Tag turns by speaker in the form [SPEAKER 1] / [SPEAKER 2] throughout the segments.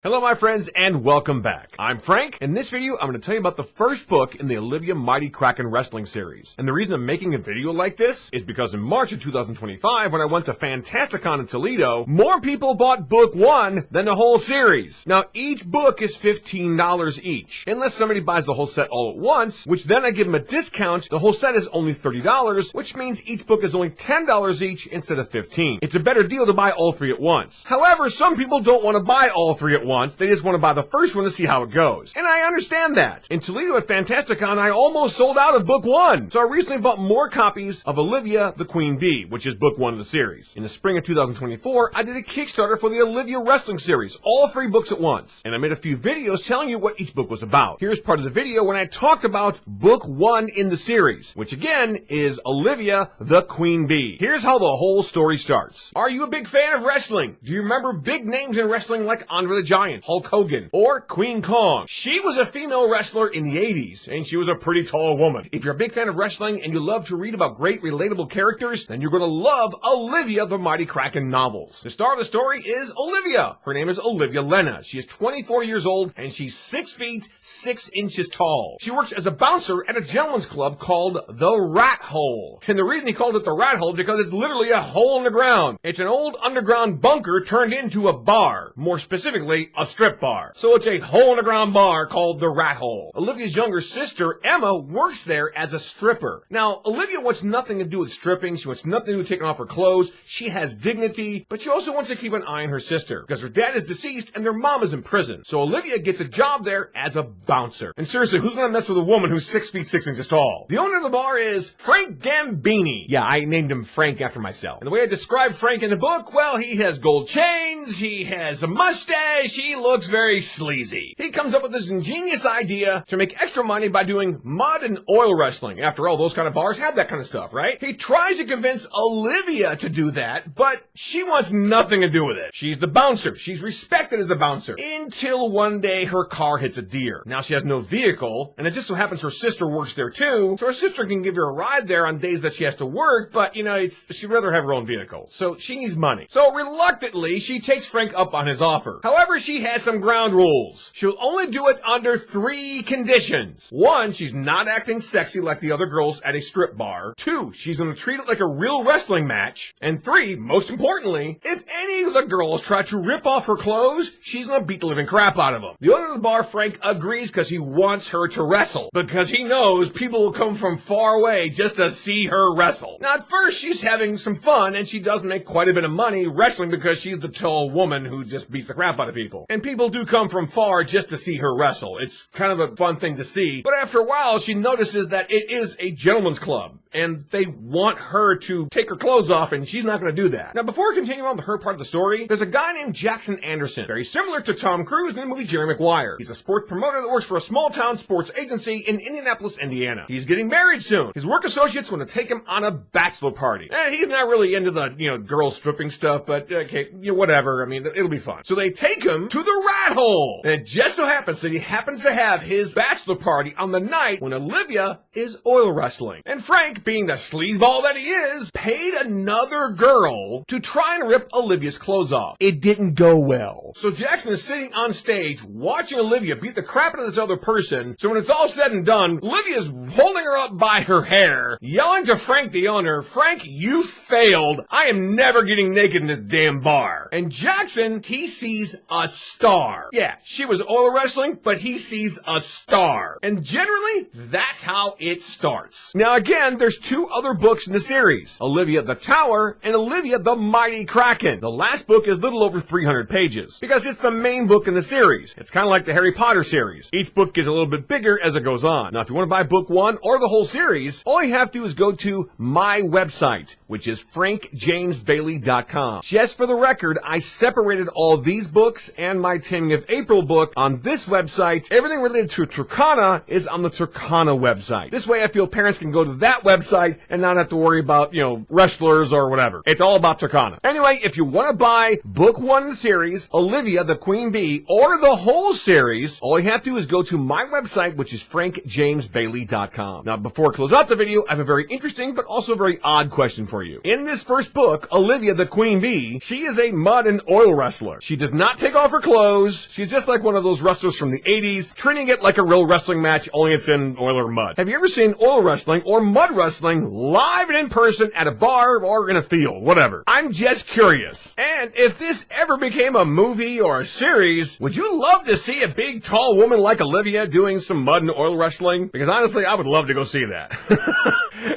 [SPEAKER 1] Hello my friends and welcome back. I'm Frank. In this video I'm going to tell you about the first book in the Olivia Mighty Kraken wrestling series. And the reason I'm making a video like this is because in March of 2025 when I went to Fantasticon in Toledo, more people bought book 1 than the whole series. Now each book is $15 each. Unless somebody buys the whole set all at once, which then I give them a discount, the whole set is only $30, which means each book is only $10 each instead of $15. It's a better deal to buy all 3 at once. However, some people don't want to buy all 3 at once. They just want to buy the first one to see how it goes. And I understand that. In Toledo at Fantasticon, I almost sold out of book 1. So I recently bought more copies of Olivia the Queen Bee, which is book 1 of the series. In the spring of 2024, I did a Kickstarter for the Olivia Wrestling series, all 3 books at once. And I made a few videos telling you what each book was about. Here's part of the video when I talked about book 1 in the series, which again is Olivia the Queen Bee. Here's how the whole story starts. Are you a big fan of wrestling? Do you remember big names in wrestling like Andre the Giant, Hulk Hogan, or Queen Kong? She was a female wrestler in the 80s, and she was a pretty tall woman. If you're a big fan of wrestling and you love to read about great relatable characters, then you're going to love Olivia the Mighty Kraken novels. The star of the story is Olivia. Her name is Olivia Lena. She is 24 years old, and she's 6 feet, 6 inches tall. She works as a bouncer at a gentleman's club called the Rat Hole. And the reason he called it the Rat Hole because it's literally a hole in the ground. It's an old underground bunker turned into a bar. More specifically, a strip bar. So it's a hole-in-the-ground bar called the Rat Hole. Olivia's younger sister, Emma, works there as a stripper. Now, Olivia wants nothing to do with stripping. She wants nothing to do with taking off her clothes. She has dignity, but she also wants to keep an eye on her sister because her dad is deceased and their mom is in prison. So Olivia gets a job there as a bouncer. And seriously, who's gonna mess with a woman who's 6 feet 6 inches tall? The owner of the bar is Frank Gambini. Yeah, I named him Frank after myself. And the way I describe Frank in the book, well, he has gold chains, he has a mustache, he looks very sleazy. He comes up with this ingenious idea to make extra money by doing mud and oil wrestling. After all, those kind of bars have that kind of stuff, right? He tries to convince Olivia to do that, but she wants nothing to do with it. She's the bouncer. She's respected as a bouncer. Until one day her car hits a deer. Now she has no vehicle, and it just so happens her sister works there too, so her sister can give her a ride there on days that she has to work, but you know, she'd rather have her own vehicle. So she needs money. So reluctantly, she takes Frank up on his offer. However, she has some ground rules. She'll only do it under 3 conditions. 1, she's not acting sexy like the other girls at a strip bar. 2, she's gonna treat it like a real wrestling match. And 3, most importantly, if any of the girls try to rip off her clothes, she's gonna beat the living crap out of them. The owner of the bar, Frank, agrees because he wants her to wrestle. Because he knows people will come from far away just to see her wrestle. Now at first, she's having some fun and she does make quite a bit of money wrestling because she's the tall woman who just beats the crap out of people. And people do come from far just to see her wrestle. It's kind of a fun thing to see. But after a while, she notices that it is a gentleman's club, and they want her to take her clothes off, and she's not going to do that. Now, before I continue on with her part of the story, there's a guy named Jackson Anderson, very similar to Tom Cruise in the movie Jerry Maguire. He's a sports promoter that works for a small-town sports agency in Indianapolis, Indiana. He's getting married soon. His work associates want to take him on a bachelor party. And he's not really into the, girl stripping stuff, but okay, whatever. I mean, it'll be fun. So they take him to the Rat Hole. And it just so happens that he happens to have his bachelor party on the night when Olivia is oil wrestling. And Frank, being the sleazeball that he is, paid another girl to try and rip Olivia's clothes off. It didn't go well. So Jackson is sitting on stage watching Olivia beat the crap out of this other person. So when it's all said and done, Olivia's holding her up by her hair, yelling to Frank the owner, "Frank, you failed. I am never getting naked in this damn bar." And Jackson, he sees a star. Yeah, she was oil wrestling, but he sees a star. And generally, that's how it starts. Now again, there's 2 other books in the series, Olivia the Tower and Olivia the Mighty Kraken. The last book is a little over 300 pages because it's the main book in the series. It's kind of like the Harry Potter series. Each book gets a little bit bigger as it goes on. Now if you want to buy book 1 or the whole series, all you have to do is go to my website, which is frankjamesbailey.com. Just for the record, I separated all these books and my Taming of April book on this website. Everything related to Turkana is on the Turkana website. This way I feel parents can go to that website and not have to worry about, wrestlers or whatever. It's all about Turkana. Anyway, if you want to buy book 1 in the series, Olivia the Queen Bee, or the whole series, all you have to do is go to my website, which is frankjamesbailey.com. Now, before I close out the video, I have a very interesting but also very odd question for you. In this first book, Olivia the Queen Bee, she is a mud and oil wrestler. She does not take off off her clothes. She's just like one of those wrestlers from the 80s, treating it like a real wrestling match, only it's in oil or mud. Have you ever seen oil wrestling or mud wrestling live and in person at a bar or in a field? Whatever. I'm just curious. And if this ever became a movie or a series, would you love to see a big, tall woman like Olivia doing some mud and oil wrestling? Because honestly, I would love to go see that.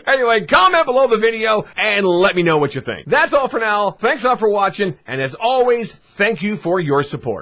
[SPEAKER 1] Anyway, comment below the video and let me know what you think. That's all for now. Thanks all for watching, and as always, thank you for your support.